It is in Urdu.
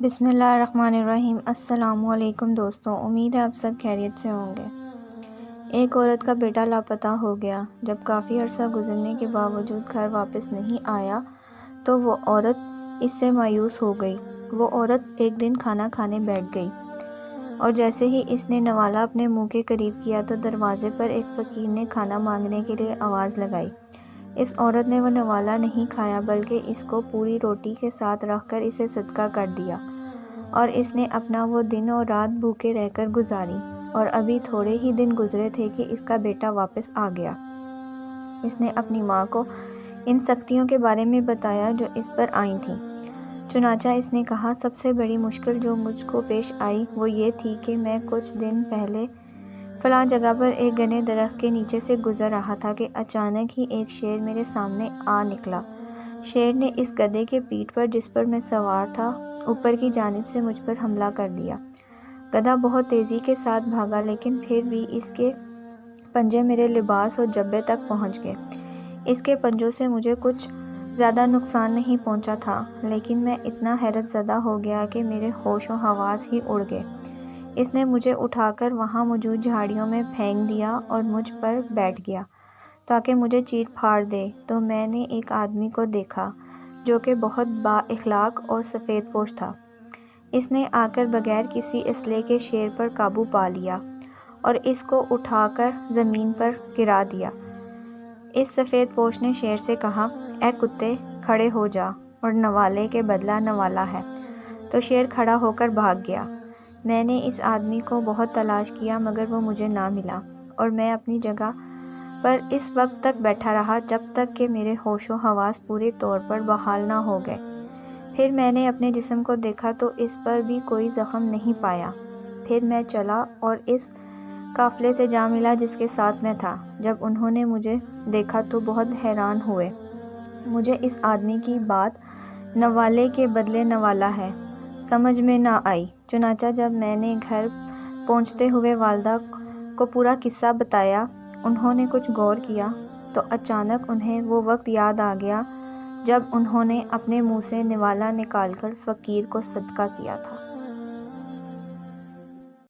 بسم اللہ الرحمن الرحیم۔ السلام علیکم دوستوں، امید ہے آپ سب خیریت سے ہوں گے۔ ایک عورت کا بیٹا لاپتہ ہو گیا۔ جب کافی عرصہ گزرنے کے باوجود گھر واپس نہیں آیا تو وہ عورت اس سے مایوس ہو گئی۔ وہ عورت ایک دن کھانا کھانے بیٹھ گئی اور جیسے ہی اس نے نوالا اپنے منہ کے قریب کیا تو دروازے پر ایک فقیر نے کھانا مانگنے کے لیے آواز لگائی۔ اس عورت نے وہ نوالا نہیں کھایا بلکہ اس کو پوری روٹی کے ساتھ رکھ کر اسے صدقہ کر دیا، اور اس نے اپنا وہ دن اور رات بھوکے رہ کر گزاری، اور ابھی تھوڑے ہی دن گزرے تھے کہ اس کا بیٹا واپس آ گیا۔ اس نے اپنی ماں کو ان سختیوں کے بارے میں بتایا جو اس پر آئی تھیں۔ چنانچہ اس نے کہا، سب سے بڑی مشکل جو مجھ کو پیش آئی وہ یہ تھی کہ میں کچھ دن پہلے فلاں جگہ پر ایک گھنے درخت کے نیچے سے گزر رہا تھا کہ اچانک ہی ایک شیر میرے سامنے آ نکلا۔ شیر نے اس گدھے کے پیٹھ پر جس پر میں سوار تھا اوپر کی جانب سے مجھ پر حملہ کر دیا۔ گدھا بہت تیزی کے ساتھ بھاگا لیکن پھر بھی اس کے پنجے میرے لباس اور جبے تک پہنچ گئے۔ اس کے پنجوں سے مجھے کچھ زیادہ نقصان نہیں پہنچا تھا لیکن میں اتنا حیرت زدہ ہو گیا کہ میرے ہوش و حواس ہی اڑ گئے۔ اس نے مجھے اٹھا کر وہاں موجود جھاڑیوں میں پھینک دیا اور مجھ پر بیٹھ گیا تاکہ مجھے چیر پھاڑ دے۔ تو میں نے ایک آدمی کو دیکھا جو کہ بہت با اخلاق اور سفید پوش تھا۔ اس نے آ کر بغیر کسی اسلحے کے شیر پر قابو پا لیا اور اس کو اٹھا کر زمین پر گرا دیا۔ اس سفید پوش نے شیر سے کہا، اے کتے، کھڑے ہو جا اور نوالے کے بدلہ نوالا ہے۔ تو شیر کھڑا ہو کر بھاگ گیا۔ میں نے اس آدمی کو بہت تلاش کیا مگر وہ مجھے نہ ملا، اور میں اپنی جگہ پر اس وقت تک بیٹھا رہا جب تک کہ میرے ہوش و حواس پورے طور پر بحال نہ ہو گئے۔ پھر میں نے اپنے جسم کو دیکھا تو اس پر بھی کوئی زخم نہیں پایا۔ پھر میں چلا اور اس قافلے سے جا ملا جس کے ساتھ میں تھا۔ جب انہوں نے مجھے دیکھا تو بہت حیران ہوئے۔ مجھے اس آدمی کی بات نوالے کے بدلے نوالا ہے سمجھ میں نہ آئی۔ چنانچہ جب میں نے گھر پہنچتے ہوئے والدہ کو پورا قصہ بتایا، انہوں نے کچھ غور کیا تو اچانک انہیں وہ وقت یاد آ گیا جب انہوں نے اپنے منہ سے نوالا نکال کر فقیر کو صدقہ کیا تھا۔